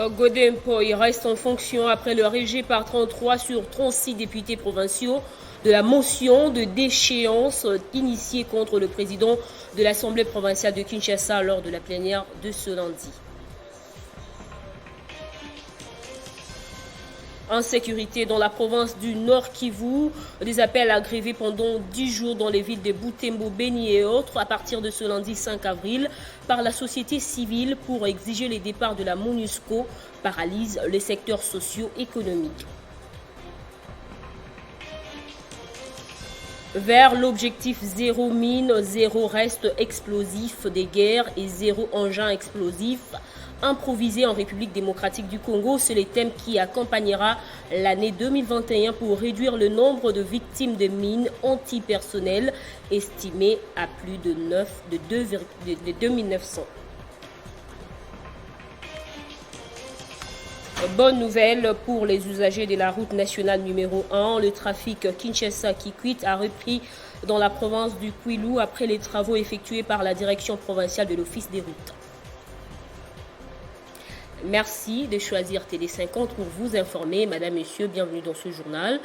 Godin Mpoy reste en fonction après le rejet par 33 sur 36 députés provinciaux de la motion de déchéance initiée contre le président de l'Assemblée provinciale de Kinshasa lors de la plénière de ce lundi. Insécurité dans la province du Nord Kivu, des appels à gréver pendant 10 jours dans les villes de Butembo, Beni et autres à partir de ce lundi 5 avril par la société civile pour exiger les départs de la MONUSCO paralysent les secteurs socio-économiques. Vers l'objectif zéro mine, zéro reste explosif des guerres et zéro engin explosif improvisé en République démocratique du Congo, c'est le thème qui accompagnera l'année 2021 pour réduire le nombre de victimes de mines antipersonnelles estimé à plus de 2900. Bonne nouvelle pour les usagers de la route nationale numéro 1. Le trafic Kinshasa-Kikwit a repris dans la province du Kwilu après les travaux effectués par la direction provinciale de l'Office des routes. Merci de choisir Télé 50 pour vous informer. Madame, Messieurs, bienvenue dans ce journal.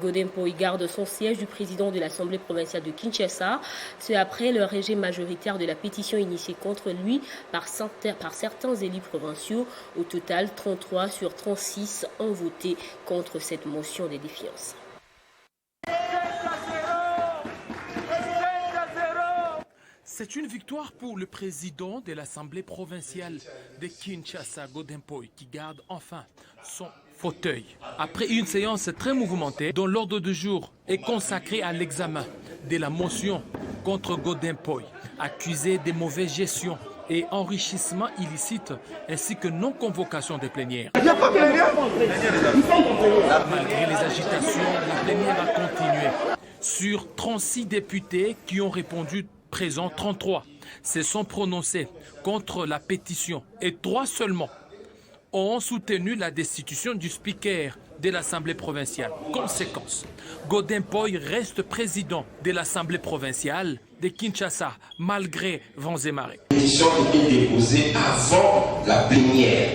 Godin Mpoy garde son siège du président de l'Assemblée provinciale de Kinshasa. C'est après le rejet majoritaire de la pétition initiée contre lui par certains élus provinciaux. Au total, 33 sur 36 ont voté contre cette motion de défiance. C'est une victoire pour le président de l'Assemblée provinciale de Kinshasa, Godin Mpoy, qui garde enfin son fauteuil. Après une séance très mouvementée, dont l'ordre du jour est consacré à l'examen de la motion contre Godin Mpoy, accusé de mauvaise gestion et enrichissement illicite, ainsi que non-convocation des plénières. Malgré les agitations, la plénière a continué. Sur 36 députés qui ont répondu présents, 33 se sont prononcés contre la pétition et 3 seulement ont soutenu la destitution du speaker de l'Assemblée provinciale. Conséquence, Godin Mpoy reste président de l'Assemblée provinciale de Kinshasa malgré vents et marées. La pétition était déposée avant la plénière.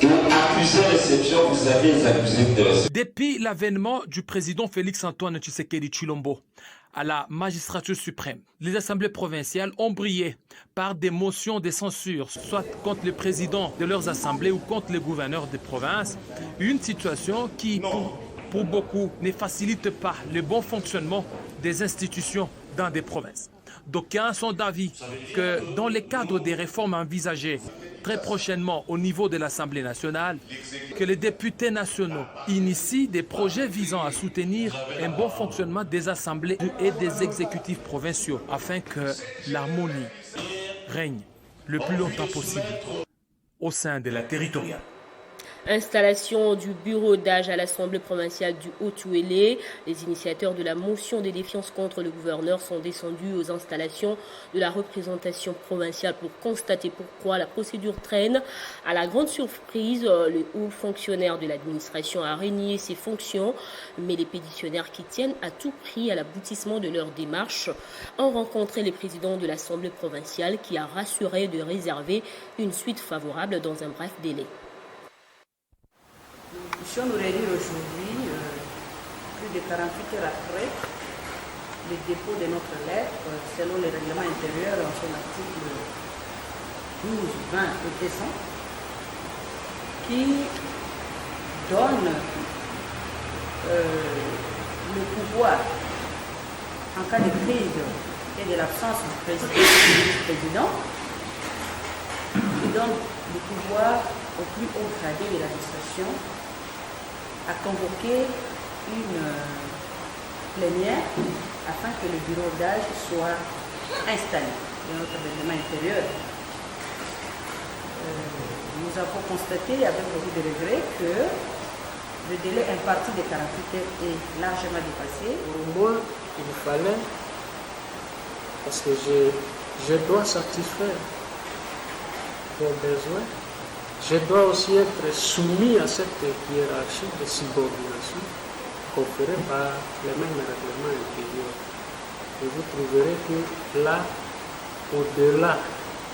Et accusé-réception, vous avez les accusés de réception. Depuis l'avènement du président Félix-Antoine Tshisekedi Tshilombo à la magistrature suprême, les assemblées provinciales ont brillé par des motions de censure, soit contre le président de leurs assemblées ou contre les gouverneurs des provinces. Une situation qui, pour beaucoup, ne facilite pas le bon fonctionnement des institutions dans des provinces. D'aucuns sont d'avis que dans le cadre des réformes envisagées très prochainement au niveau de l'Assemblée nationale, que les députés nationaux initient des projets visant à soutenir un bon fonctionnement des assemblées et des exécutifs provinciaux afin que l'harmonie règne le plus longtemps possible au sein de la territoriale. Installation du bureau d'âge à l'Assemblée provinciale du Haut-Uélé. Les initiateurs de la motion de défiance contre le gouverneur sont descendus aux installations de la représentation provinciale pour constater pourquoi la procédure traîne. À la grande surprise, le haut fonctionnaire de l'administration a renié ses fonctions, mais les pétitionnaires qui tiennent à tout prix à l'aboutissement de leur démarche ont rencontré le président de l'Assemblée provinciale qui a rassuré de réserver une suite favorable dans un bref délai. Nous sommes réunis aujourd'hui, plus de 48 heures après le dépôt de notre lettre, selon le règlement intérieur en son article 12, 20 et 200, qui donne le pouvoir, en cas de crise et de l'absence du président, qui donne le pouvoir au plus haut gradé de l'administration à convoquer une plénière afin que le bureau d'âge soit installé dans notre règlement intérieur. Nous avons constaté avec beaucoup de regret que le délai imparti de 48 heures est largement dépassé. Pour moi, il fallait, parce que je dois satisfaire vos besoins, je dois aussi être soumis à cette hiérarchie de subordination conférée par les mêmes règlements intérieurs. Et vous trouverez que là, au-delà,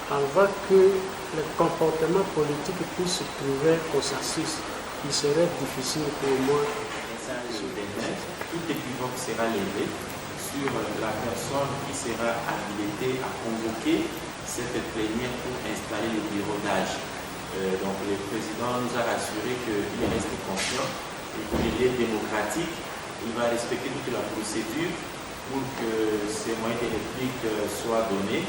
avant que le comportement politique puisse trouver consensus. Il serait difficile pour moi. Tout équivoque sera levé sur la personne qui sera habilitée à convoquer cette plénière pour installer le bureau d'âge. Donc le président nous a rassuré qu'il reste confiant et qu'il est démocratique. Il va respecter toute la procédure pour que ces moyens de réplique soient donnés.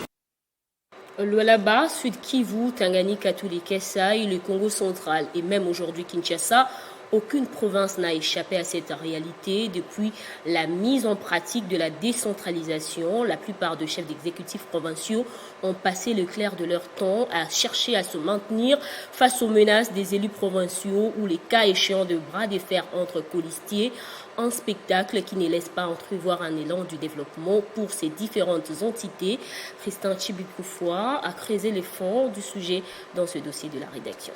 Lualaba, Sud Kivu, Tanganyika, Kasai, le Congo central et même aujourd'hui Kinshasa, aucune province n'a échappé à cette réalité. Depuis la mise en pratique de la décentralisation, la plupart des chefs d'exécutifs provinciaux ont passé le clair de leur temps à chercher à se maintenir face aux menaces des élus provinciaux ou les cas échéants de bras de fer entre colistiers, un spectacle qui ne laisse pas entrevoir un élan du développement pour ces différentes entités. Christian Chibikoufoua a creusé les fonds du sujet dans ce dossier de la rédaction.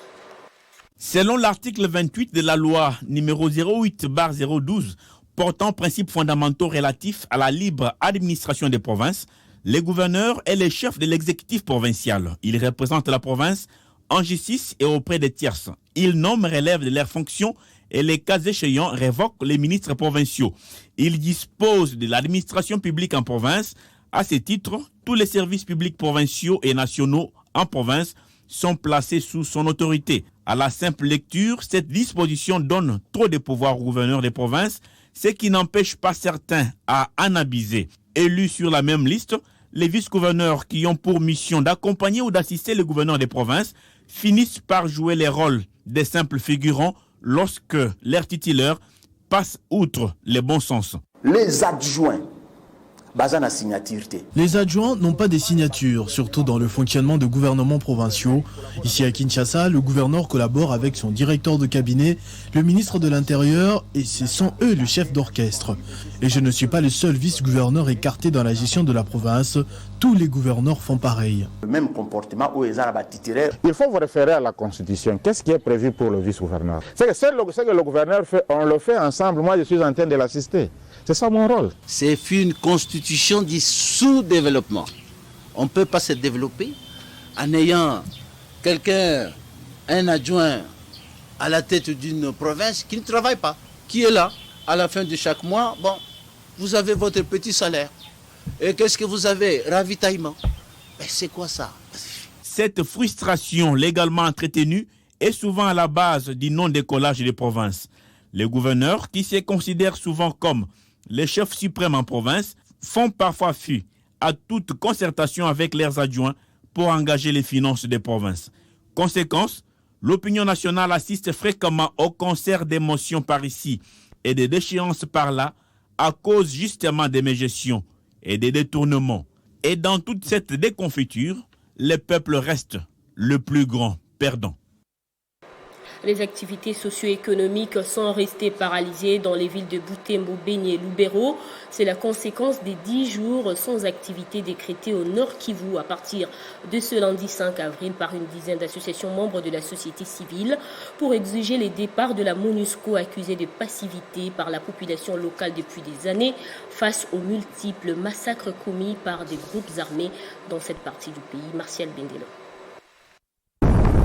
Selon l'article 28 de la loi numéro 08/012 portant principes fondamentaux relatifs à la libre administration des provinces, les gouverneurs et les chefs de l'exécutif provincial. Ils représentent la province en justice et auprès des tierces. Ils nomment, relèvent de leurs fonctions et les cas échéants révoquent les ministres provinciaux. Ils disposent de l'administration publique en province. À ce titre, tous les services publics provinciaux et nationaux en province sont placés sous son autorité. À la simple lecture, cette disposition donne trop de pouvoir aux gouverneurs des provinces, ce qui n'empêche pas certains à en abuser. Élus sur la même liste, les vice-gouverneurs qui ont pour mission d'accompagner ou d'assister les gouverneurs des provinces finissent par jouer les rôles des simples figurants lorsque leur titulaire passe outre les bons sens. Les adjoints n'ont pas des signatures, surtout dans le fonctionnement de gouvernements provinciaux. Ici à Kinshasa, le gouverneur collabore avec son directeur de cabinet, le ministre de l'Intérieur, et ce sont eux le chef d'orchestre. Et je ne suis pas le seul vice-gouverneur écarté dans la gestion de la province. Tous les gouverneurs font pareil. Le même comportement où ils ont titulaire. Il faut vous référer à la Constitution. Qu'est-ce qui est prévu pour le vice-gouverneur? C'est que ce que le gouverneur fait, on le fait ensemble. Moi, je suis en train de l'assister. C'est ça mon rôle. C'est une constitution du sous-développement. On ne peut pas se développer en ayant quelqu'un, un adjoint à la tête d'une province qui ne travaille pas, qui est là à la fin de chaque mois. Bon, vous avez votre petit salaire. Et qu'est-ce que vous avez? Ravitaillement. Mais c'est quoi ça? Cette frustration légalement entretenue est souvent à la base du non-décollage des provinces. Les gouverneurs, qui se considèrent souvent comme les chefs suprêmes en province, font parfois fi à toute concertation avec leurs adjoints pour engager les finances des provinces. Conséquence, l'opinion nationale assiste fréquemment au concert d'émotions par ici et de déchéances par là à cause justement des mégestions et des détournements. Et dans toute cette déconfiture, le peuple reste le plus grand perdant. Les activités socio-économiques sont restées paralysées dans les villes de Butembo, Beni et Lubero. C'est la conséquence des 10 jours sans activité décrétés au Nord Kivu à partir de ce lundi 5 avril par une dizaine d'associations membres de la société civile pour exiger les départs de la MONUSCO accusée de passivité par la population locale depuis des années face aux multiples massacres commis par des groupes armés dans cette partie du pays. Martial Bendelo.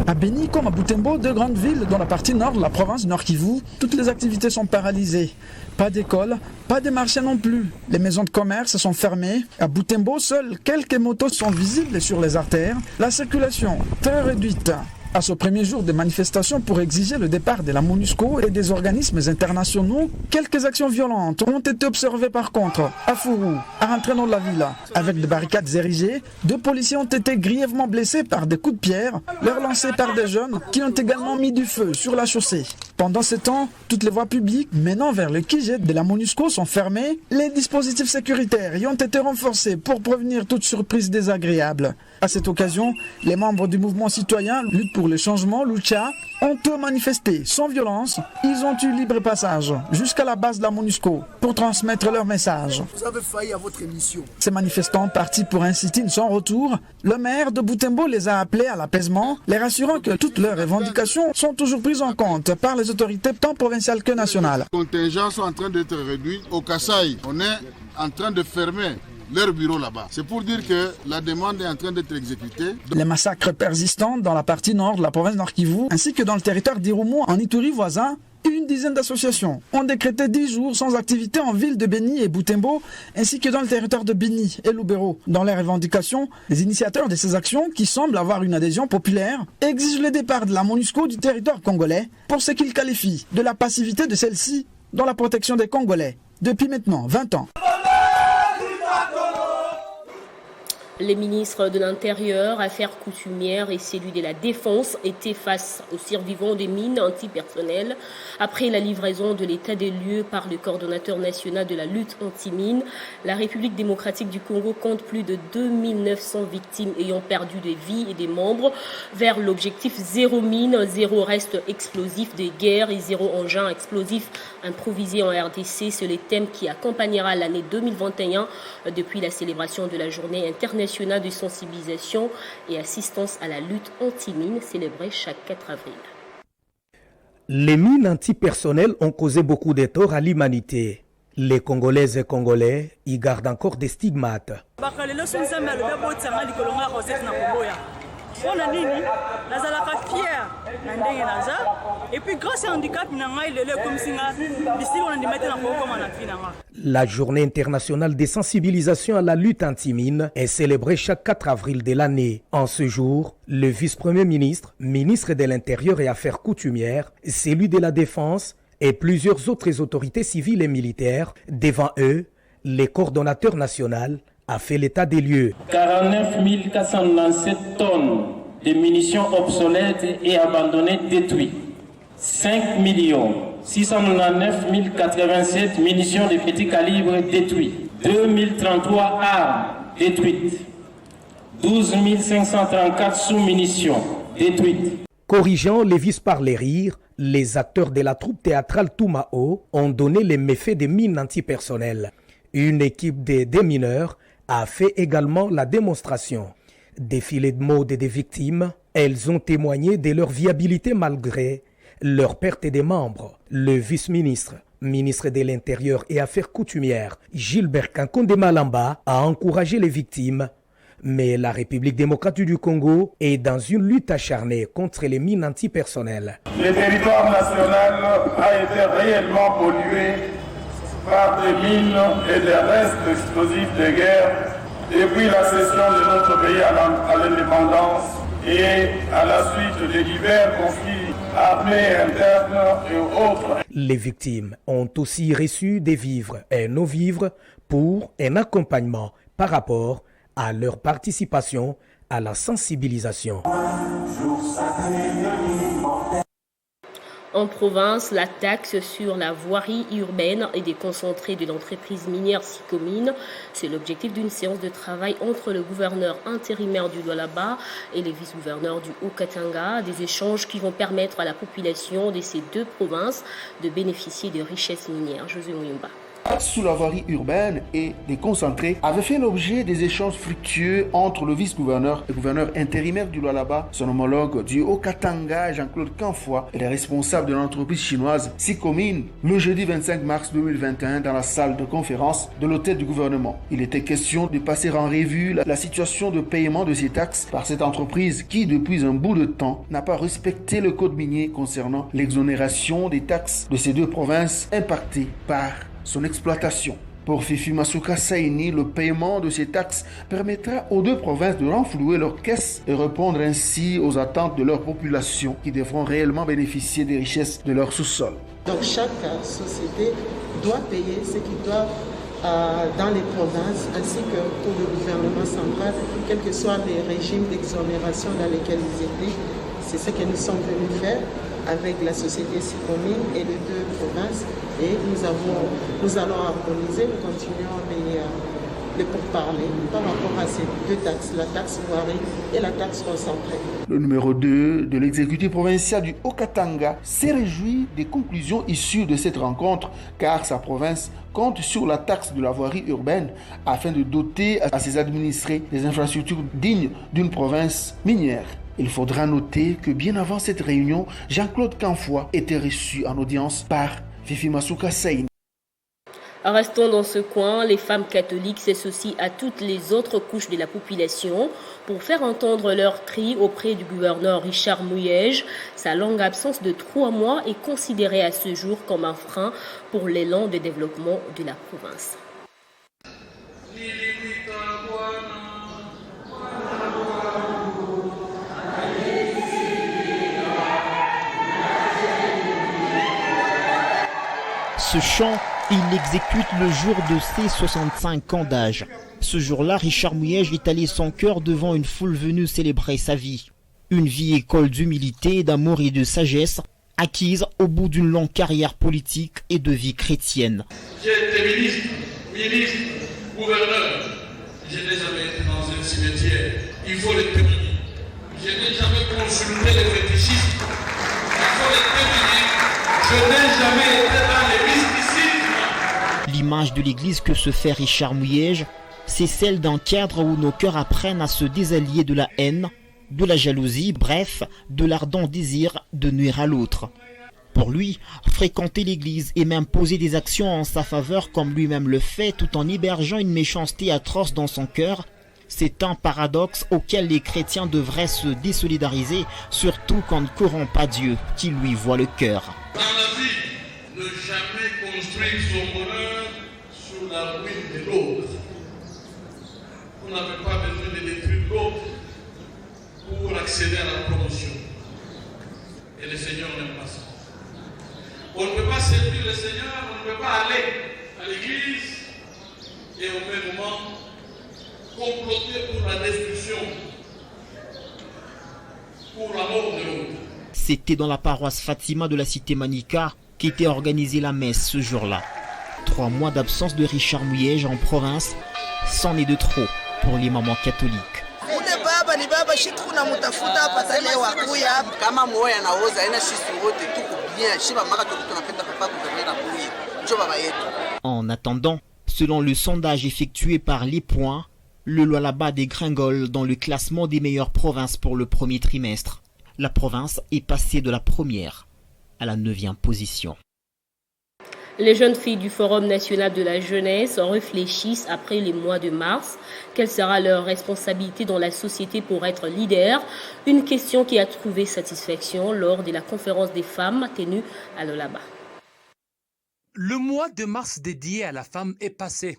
À Beni comme à Butembo, deux grandes villes dans la partie nord de la province Nord Kivu, toutes les activités sont paralysées. Pas d'école, pas de marché non plus. Les maisons de commerce sont fermées. À Butembo, seules quelques motos sont visibles sur les artères. La circulation très réduite. À ce premier jour de manifestation pour exiger le départ de la MONUSCO et des organismes internationaux, quelques actions violentes ont été observées par contre à Fourou, à l'entrée de la ville. Avec des barricades érigées, 2 policiers ont été grièvement blessés par des coups de pierre, leur lancés par des jeunes qui ont également mis du feu sur la chaussée. Pendant ce temps, toutes les voies publiques menant vers le QG de la MONUSCO sont fermées. Les dispositifs sécuritaires y ont été renforcés pour prévenir toute surprise désagréable. À cette occasion, les membres du mouvement citoyen Lutte pour le changement, Lucha, ont eux manifesté sans violence. Ils ont eu libre passage jusqu'à la base de la MONUSCO pour transmettre leur message. Vous avez failli à votre mission. Ces manifestants partis pour un sit-in sans retour, le maire de Butembo les a appelés à l'apaisement, les rassurant que toutes leurs revendications sont toujours prises en compte par les autorités tant provinciales que nationales. Les contingents sont en train d'être réduits. Au Kasaï, on est en train de fermer leur bureau là-bas. C'est pour dire que la demande est en train d'être exécutée. Les massacres persistants dans la partie nord de la province Nord Kivu, ainsi que dans le territoire d'Irumu en Ituri voisin, une dizaine d'associations ont décrété 10 jours sans activité en ville de Beni et Butembo, ainsi que dans le territoire de Beni et Lubero. Dans les revendications, les initiateurs de ces actions, qui semblent avoir une adhésion populaire, exigent le départ de la MONUSCO du territoire congolais pour ce qu'ils qualifient de la passivité de celle-ci dans la protection des Congolais depuis maintenant 20 ans. Les ministres de l'Intérieur, Affaires coutumières et celui de la Défense étaient face aux survivants des mines antipersonnelles après la livraison de l'état des lieux par le coordonnateur national de la lutte anti-mine. La République démocratique du Congo compte plus de 2900 victimes ayant perdu des vies et des membres vers l'objectif zéro mine, zéro reste explosif des guerres et zéro engin explosif improvisé en RDC. C'est le thème qui accompagnera l'année 2021 depuis la célébration de la journée internationale de sensibilisation et assistance à la lutte anti-mine célébrée chaque 4 avril. Les mines antipersonnelles ont causé beaucoup de tort à l'humanité. Les Congolaises et Congolais y gardent encore des stigmates. La journée internationale des sensibilisations à la lutte anti-mine est célébrée chaque 4 avril de l'année. En ce jour, le vice-premier ministre, ministre de l'Intérieur et Affaires coutumières, celui de la Défense et plusieurs autres autorités civiles et militaires, devant eux, les coordonnateurs nationaux, a fait l'état des lieux. 49 497 tonnes de munitions obsolètes et abandonnées détruites. 5 699 087 munitions de petit calibre détruites. 2033 armes détruites. 12 534 sous-munitions détruites. Corrigeant les vices par les rires, les acteurs de la troupe théâtrale Toumao ont donné les méfaits des mines antipersonnelles. Une équipe de démineurs a fait également la démonstration. Défilé de mode et des victimes, elles ont témoigné de leur viabilité malgré leur perte des membres. Le vice-ministre, ministre de l'Intérieur et Affaires coutumières, Gilbert Kankonde Malamba, a encouragé les victimes. Mais la République démocratique du Congo est dans une lutte acharnée contre les mines antipersonnelles. Le territoire national a été réellement pollué par des mines et des restes explosifs de guerre depuis la cession de notre pays à l'indépendance et à la suite des divers conflits armés internes et autres. Les victimes ont aussi reçu des vivres et non-vivres pour un accompagnement par rapport à leur participation à la sensibilisation. En province, la taxe sur la voirie urbaine est déconcentrée de l'entreprise minière Sicomine. C'est l'objectif d'une séance de travail entre le gouverneur intérimaire du Lualaba et les vice-gouverneurs du Haut-Katanga. Des échanges qui vont permettre à la population de ces deux provinces de bénéficier de richesses minières. José Mouyumba. Sous la voirie urbaine et déconcentrée avait fait l'objet des échanges fructueux entre le vice-gouverneur et gouverneur intérimaire du Lualaba, son homologue du Haut-Katanga, Jean-Claude Canfoy, et les responsables de l'entreprise chinoise Sicomine, le jeudi 25 mars 2021 dans la salle de conférence de l'hôtel du gouvernement. Il était question de passer en revue la situation de paiement de ces taxes par cette entreprise qui, depuis un bout de temps, n'a pas respecté le code minier concernant l'exonération des taxes de ces deux provinces impactées par son exploitation. Pour Fifi Masuka Saini, le paiement de ces taxes permettra aux deux provinces de renflouer leurs caisses et répondre ainsi aux attentes de leur population qui devront réellement bénéficier des richesses de leur sous-sol. Donc chaque société doit payer ce qu'il doit dans les provinces ainsi que pour le gouvernement central, quels que soient les régimes d'exonération dans lesquels ils étaient. C'est ce que nous sommes venus faire avec la société Sicomine et les deux provinces. Et nous allons harmoniser, nous continuons les pourparlers par rapport à ces deux taxes, la taxe voirie et la taxe concentrée. Le numéro 2 de l'exécutif provincial du Haut-Katanga s'est réjoui des conclusions issues de cette rencontre car sa province compte sur la taxe de la voirie urbaine afin de doter à ses administrés des infrastructures dignes d'une province minière. Il faudra noter que bien avant cette réunion, Jean-Claude Canfoy était reçu en audience par Fifi Masuka Saini. Restons dans ce coin, les femmes catholiques s'associent à toutes les autres couches de la population pour faire entendre leurs cris auprès du gouverneur Richard Mouyej. Sa longue absence de 3 mois est considérée à ce jour comme un frein pour l'élan de développement de la province. Ce chant, il l'exécute le jour de ses 65 ans d'âge. Ce jour-là, Richard Mouyej étalait son cœur devant une foule venue célébrer sa vie. Une vie école d'humilité, d'amour et de sagesse, acquise au bout d'une longue carrière politique et de vie chrétienne. J'ai été ministre, gouverneur. Je n'ai jamais été dans un cimetière. Il faut le témoigner. Je n'ai jamais consulté les fétichistes. Il faut le témoigner. Je n'ai jamais été dans les mysticismes. L'image de l'église que se fait Richard Mouyej, c'est celle d'un cadre où nos cœurs apprennent à se désallier de la haine, de la jalousie, bref, de l'ardent désir de nuire à l'autre. Pour lui, fréquenter l'église et même poser des actions en sa faveur comme lui-même le fait tout en hébergeant une méchanceté atroce dans son cœur, c'est un paradoxe auquel les chrétiens devraient se désolidariser, surtout quand ne corrompt pas Dieu, qui lui voit le cœur. Dans la vie, ne jamais construire son bonheur sur la ruine de l'autre. Vous n'avez pas besoin de détruire l'autre pour accéder à la promotion. Et le Seigneur n'aime pas ça. On ne peut pas servir le Seigneur, on ne peut pas aller à l'église et au même moment comploter pour la destruction, pour la mort de l'autre. C'était dans la paroisse Fatima de la cité Manica qu'était organisée la messe ce jour-là. 3 mois d'absence de Richard Mouyej en province, c'en est de trop pour les mamans catholiques. En attendant, selon le sondage effectué par Les Points, le Lualaba dégringole dans le classement des meilleures provinces pour le premier trimestre. La province est passée de la première à la 9e position. Les jeunes filles du Forum national de la jeunesse réfléchissent après les mois de mars. Quelle sera leur responsabilité dans la société pour être leader? Une question qui a trouvé satisfaction lors de la conférence des femmes tenue à Lualaba. Le mois de mars dédié à la femme est passé.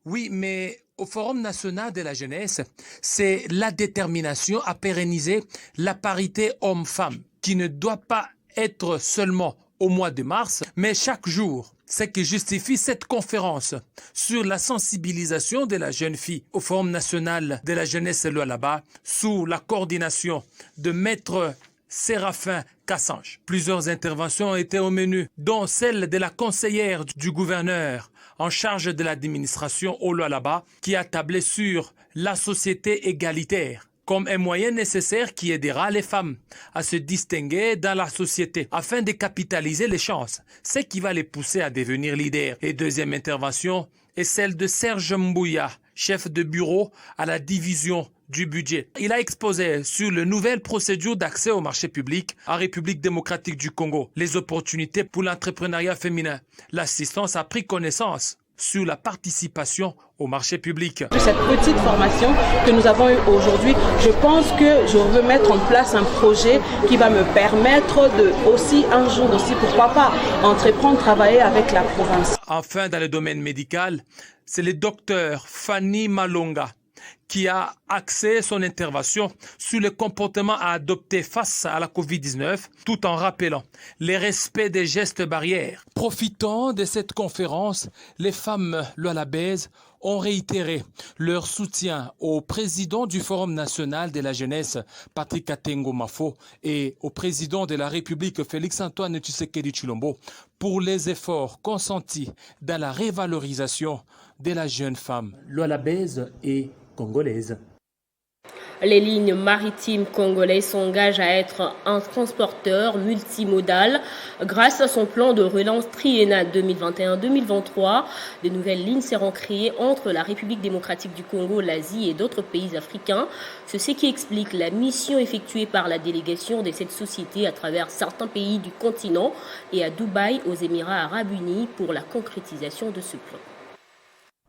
Oui, mais au Forum national de la jeunesse, c'est la détermination à pérenniser la parité homme-femme qui ne doit pas être seulement au mois de mars, mais chaque jour. Ce qui justifie cette conférence sur la sensibilisation de la jeune fille au Forum national de la jeunesse Lualaba sous la coordination de Maître Séraphin Cassange. Plusieurs interventions ont été au menu, dont celle de la conseillère du gouverneur en charge de l'administration au Lualaba qui a tablé sur la société égalitaire comme un moyen nécessaire qui aidera les femmes à se distinguer dans la société afin de capitaliser les chances, ce qui va les pousser à devenir leaders. Et deuxième intervention est celle de Serge Mbouya, chef de bureau à la division du budget. Il a exposé sur les nouvelles procédures d'accès au marché public en République démocratique du Congo, les opportunités pour l'entrepreneuriat féminin. L'assistance a pris connaissance sur la participation au marché public. Cette petite formation que nous avons eue aujourd'hui, je pense que je veux mettre en place un projet qui va me permettre de aussi un jour aussi, pourquoi pas, entreprendre, travailler avec la province. Enfin, dans le domaine médical, c'est le docteur Fanny Malonga qui a axé son intervention sur le comportement à adopter face à la COVID-19, tout en rappelant les respects des gestes barrières. Profitant de cette conférence, les femmes lualabaises ont réitéré leur soutien au président du Forum national de la jeunesse, Patrick Atengo Mafo, et au président de la République, Félix-Antoine Tshisekedi Tshilombo, pour les efforts consentis dans la révalorisation de la jeune femme lualabaise et congolaise. Les lignes maritimes congolaises s'engagent à être un transporteur multimodal grâce à son plan de relance triennal 2021-2023. De nouvelles lignes seront créées entre la République démocratique du Congo, l'Asie et d'autres pays africains. C'est ce qui explique la mission effectuée par la délégation de cette société à travers certains pays du continent et à Dubaï, aux Émirats arabes unis, pour la concrétisation de ce plan.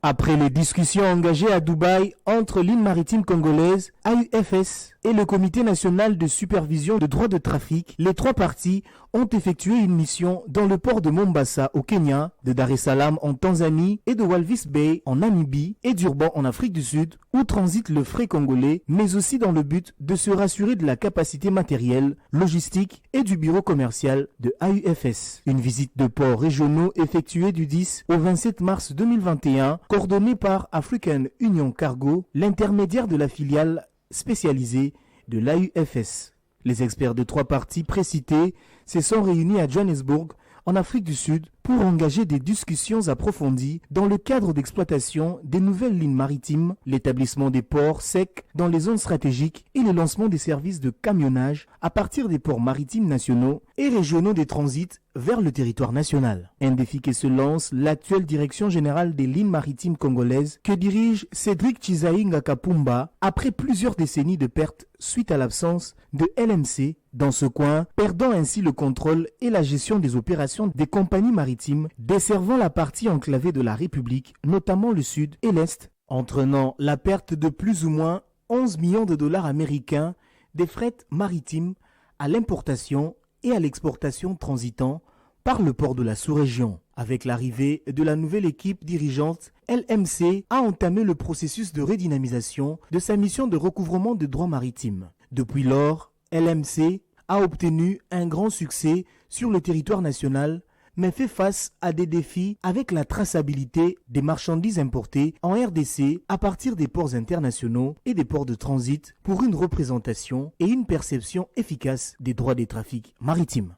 Après les discussions engagées à Dubaï entre Lignes maritimes congolaises, AUFS et le Comité national de supervision de droits de trafic, les trois parties ont effectué une mission dans le port de Mombasa au Kenya, de Dar es Salaam en Tanzanie et de Walvis Bay en Namibie et d'Urban en Afrique du Sud, où transite le fret congolais, mais aussi dans le but de se rassurer de la capacité matérielle, logistique et du bureau commercial de AUFS. Une visite de ports régionaux effectuée du 10 au 27 mars 2021, coordonnée par African Union Cargo, l'intermédiaire de la filiale spécialisée de l'AUFS. Les experts de trois parties précités se sont réunis à Johannesburg, en Afrique du Sud, pour engager des discussions approfondies dans le cadre d'exploitation des nouvelles lignes maritimes, l'établissement des ports secs dans les zones stratégiques et le lancement des services de camionnage à partir des ports maritimes nationaux et régionaux des transits vers le territoire national. Un défi que se lance l'actuelle direction générale des lignes maritimes congolaises que dirige Cédric Chizaïnga Kapumba après plusieurs décennies de pertes suite à l'absence de LMC dans ce coin, perdant ainsi le contrôle et la gestion des opérations des compagnies maritimes desservant la partie enclavée de la République, notamment le sud et l'est, entraînant la perte de plus ou moins 11 millions de dollars américains des frais maritimes à l'importation et à l'exportation transitant par le port de la sous-région. Avec l'arrivée de la nouvelle équipe dirigeante, LMC a entamé le processus de redynamisation de sa mission de recouvrement de droits maritimes. Depuis lors, LMC a obtenu un grand succès sur le territoire national, mais fait face à des défis avec la traçabilité des marchandises importées en RDC à partir des ports internationaux et des ports de transit pour une représentation et une perception efficace des droits des trafics maritimes.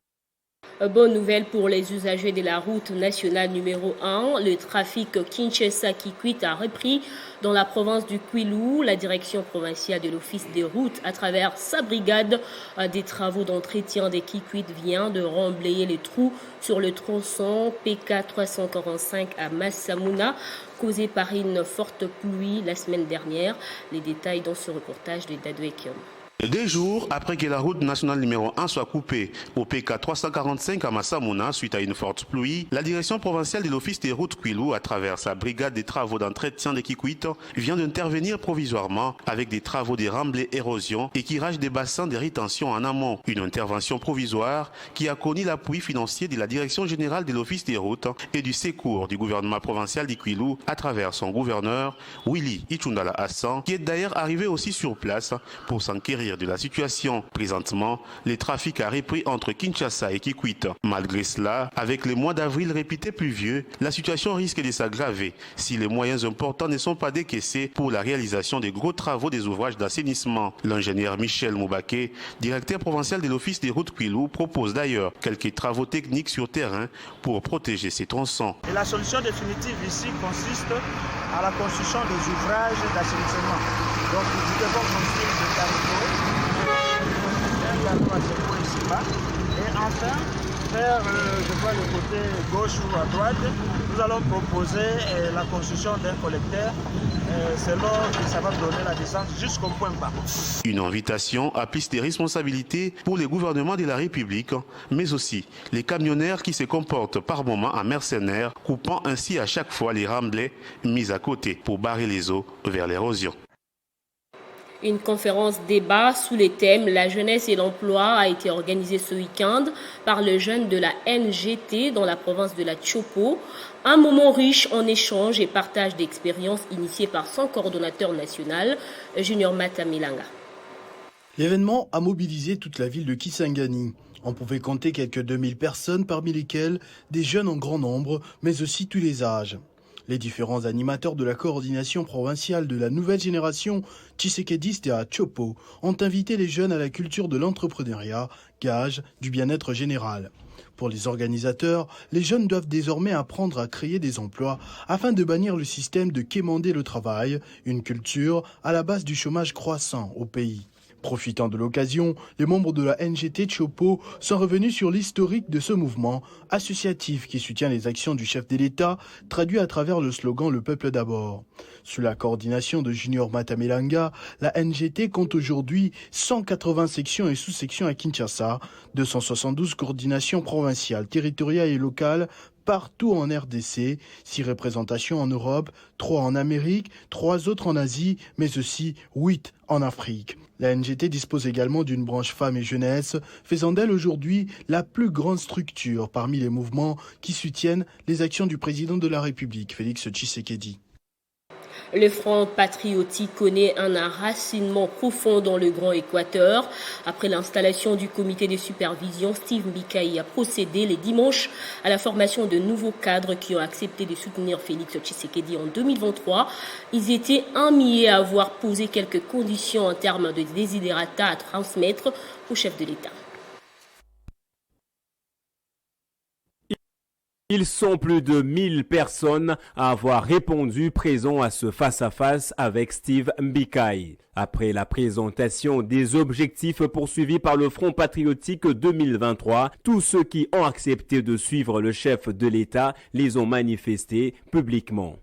Bonne nouvelle pour les usagers de la route nationale numéro 1. Le trafic Kinshasa-Kikwit a repris dans la province du Kwilu. La direction provinciale de l'Office des routes, à travers sa brigade des travaux d'entretien des Kikwit, vient de remblayer les trous sur le tronçon PK 345 à Massamouna, causé par une forte pluie la semaine dernière. Les détails dans ce reportage de Dadouekium. 2 jours après que la route nationale numéro 1 soit coupée au PK 345 à Massamouna suite à une forte pluie, la direction provinciale de l'Office des routes Kwilu, à travers sa brigade des travaux d'entretien des Kikwit, vient d'intervenir provisoirement avec des travaux de remblai érosion et curage des bassins de rétention en amont. Une intervention provisoire qui a connu l'appui financier de la direction générale de l'Office des routes et du secours du gouvernement provincial du Kwilu à travers son gouverneur Willy Ichundala Hassan, qui est d'ailleurs arrivé aussi sur place pour s'enquérir de la situation. Présentement, le trafic a repris entre Kinshasa et Kikwit. Malgré cela, avec les mois d'avril réputés pluvieux, la situation risque de s'aggraver si les moyens importants ne sont pas décaissés pour la réalisation des gros travaux des ouvrages d'assainissement. L'ingénieur Michel Moubake, directeur provincial de l'Office des routes Kwilu, propose d'ailleurs quelques travaux techniques sur terrain pour protéger ces tronçons. Et la solution définitive ici consiste à la construction des ouvrages d'assainissement. Donc nous devons construire des carreaux, et enfin, vers le côté gauche ou à droite, nous allons proposer la construction d'un collecteur. C'est là que ça va donner la descente jusqu'au point bas. Une invitation à plus de responsabilités pour les gouvernements de la République, mais aussi les camionneurs qui se comportent par moments en mercenaires, coupant ainsi à chaque fois les remblais mis à côté pour barrer les eaux vers l'érosion. Une conférence débat sous les thèmes La jeunesse et l'emploi a été organisée ce week-end par les jeunes de la NGT dans la province de la Chopo. Un moment riche en échanges et partage d'expériences initié par son coordonnateur national, Junior Matamilanga. L'événement a mobilisé toute la ville de Kisangani. On pouvait compter quelques 2000 personnes, parmi lesquelles des jeunes en grand nombre, mais aussi tous les âges. Les différents animateurs de la coordination provinciale de la nouvelle génération tshisekediste à Chopo ont invité les jeunes à la culture de l'entrepreneuriat, gage du bien-être général. Pour les organisateurs, les jeunes doivent désormais apprendre à créer des emplois afin de bannir le système de quémander le travail, une culture à la base du chômage croissant au pays. Profitant de l'occasion, les membres de la NGT Chopo sont revenus sur l'historique de ce mouvement associatif qui soutient les actions du chef de l'État, traduit à travers le slogan « Le peuple d'abord ». Sous la coordination de Junior Matamelanga, la NGT compte aujourd'hui 180 sections et sous-sections à Kinshasa, 272 coordinations provinciales, territoriales et locales partout en RDC, 6 représentations en Europe, 3 en Amérique, 3 autres en Asie, mais aussi 8 en Afrique. La NGT dispose également d'une branche femmes et jeunesse, faisant d'elle aujourd'hui la plus grande structure parmi les mouvements qui soutiennent les actions du président de la République, Félix Tshisekedi. Le Front patriotique connaît un enracinement profond dans le Grand Équateur. Après l'installation du comité de supervision, Steve Mbikaï a procédé les dimanches à la formation de nouveaux cadres qui ont accepté de soutenir Félix Tshisekedi en 2023. Ils étaient un millier à avoir posé quelques conditions en termes de desiderata à transmettre au chef de l'État. Ils sont plus de 1000 personnes à avoir répondu présents à ce face-à-face avec Steve Mbikaï. Après la présentation des objectifs poursuivis par le Front patriotique 2023, tous ceux qui ont accepté de suivre le chef de l'État les ont manifestés publiquement.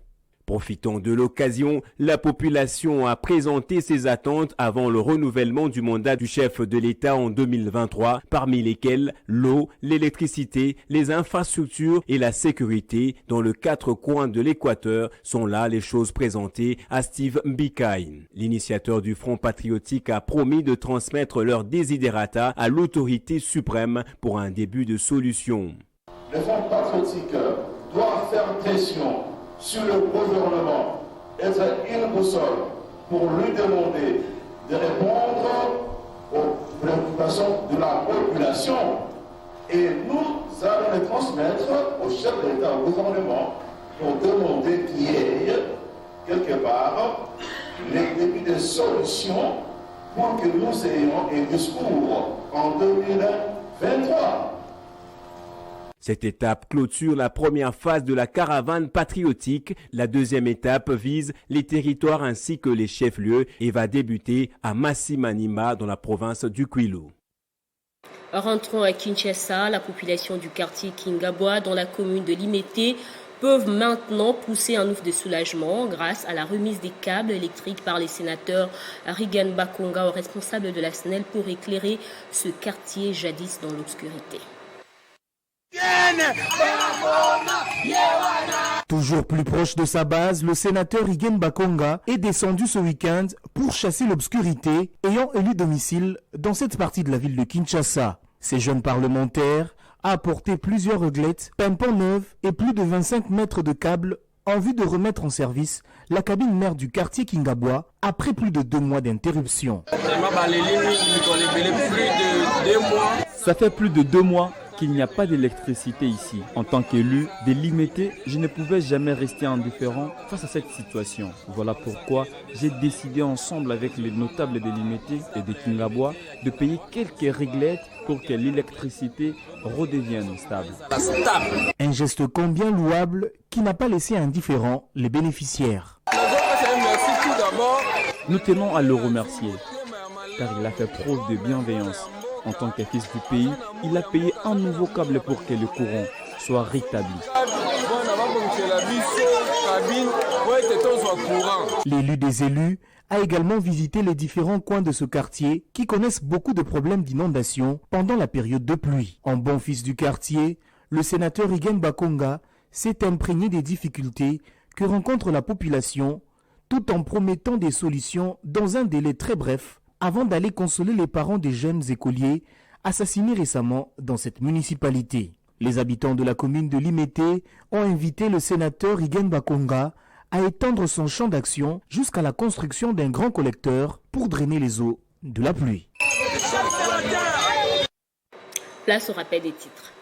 Profitant de l'occasion, la population a présenté ses attentes avant le renouvellement du mandat du chef de l'État en 2023, parmi lesquelles l'eau, l'électricité, les infrastructures et la sécurité dans les 4 coins de l'Équateur sont là les choses présentées à Steve Mbikaï. L'initiateur du Front patriotique a promis de transmettre leurs desiderata à l'autorité suprême pour un début de solution. Le Front patriotique doit faire pression sur le gouvernement, être une boussole pour lui demander de répondre aux préoccupations de la population. Et nous allons les transmettre au chef de l'État, au gouvernement, pour demander qu'il y ait quelque part les débuts de solutions pour que nous ayons un discours en 2023. Cette étape clôture la première phase de la caravane patriotique. La deuxième étape vise les territoires ainsi que les chefs-lieux et va débuter à Massimanima dans la province du Kwilu. Rentrons à Kinshasa, la population du quartier Kingabwa dans la commune de Limete peuvent maintenant pousser un ouf de soulagement grâce à la remise des câbles électriques par les sénateurs Rigan Bakonga, responsable de la SNEL, pour éclairer ce quartier jadis dans l'obscurité. Toujours plus proche de sa base, le sénateur Rigan Bakonga est descendu ce week-end pour chasser l'obscurité, ayant élu domicile dans cette partie de la ville de Kinshasa. Ces jeunes parlementaires a apporté plusieurs réglettes, pimpants neuves et plus de 25 mètres de câbles en vue de remettre en service la cabine mère du quartier Kingabwa après plus de 2 mois d'interruption. Ça fait plus de 2 mois qu'il n'y a pas d'électricité ici. En tant qu'élu des Limités, je ne pouvais jamais rester indifférent face à cette situation. Voilà pourquoi j'ai décidé ensemble avec les notables des Limités et des Kingabwa de payer quelques réglettes pour que l'électricité redevienne stable. Un geste combien louable qui n'a pas laissé indifférent les bénéficiaires. Nous tenons à le remercier car il a fait preuve de bienveillance. En tant que fils du pays, il a payé un nouveau câble pour que le courant soit rétabli. L'élu des élus a également visité les différents coins de ce quartier qui connaissent beaucoup de problèmes d'inondation pendant la période de pluie. En bon fils du quartier, le sénateur Rigan Bakonga s'est imprégné des difficultés que rencontre la population tout en promettant des solutions dans un délai très bref avant d'aller consoler les parents des jeunes écoliers assassinés récemment dans cette municipalité. Les habitants de la commune de Limete ont invité le sénateur Rigan Bakonga à étendre son champ d'action jusqu'à la construction d'un grand collecteur pour drainer les eaux de la pluie. Place au rappel des titres.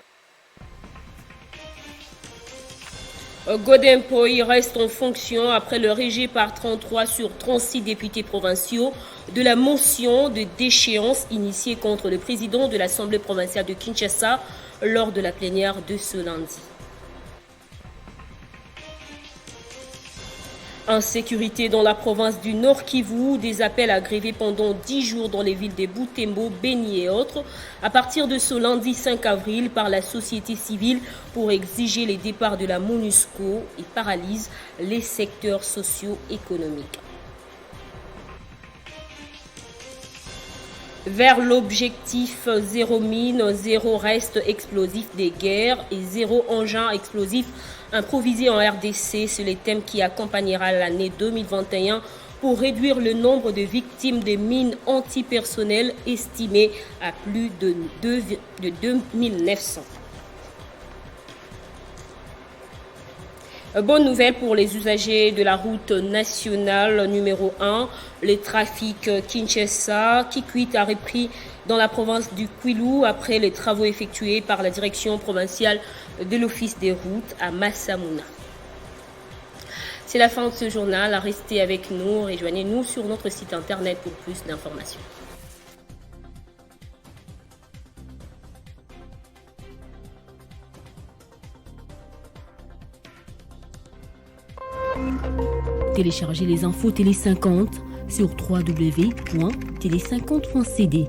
Godempoy reste en fonction après le rejet par 33 sur 36 députés provinciaux de la motion de déchéance initiée contre le président de l'Assemblée provinciale de Kinshasa lors de la plénière de ce lundi. Insécurité dans la province du Nord Kivu, des appels à gréver pendant 10 jours dans les villes de Butembo, Beni et autres, à partir de ce lundi 5 avril par la société civile pour exiger les départs de la MONUSCO et paralyse les secteurs socio-économiques. Vers l'objectif zéro mine, zéro reste explosif des guerres et zéro engin explosif improvisé en RDC, c'est le thème qui accompagnera l'année 2021 pour réduire le nombre de victimes des mines antipersonnelles estimées à plus de 2900. Bonne nouvelle pour les usagers de la route nationale numéro 1. Le trafic Kinshasa-Kikwit a repris dans la province du Kwilu après les travaux effectués par la direction provinciale de l'Office des routes à Massamouna. C'est la fin de ce journal. Restez avec nous. Rejoignez-nous sur notre site internet pour plus d'informations. Téléchargez les infos Télé 50 sur www.télé50.cd.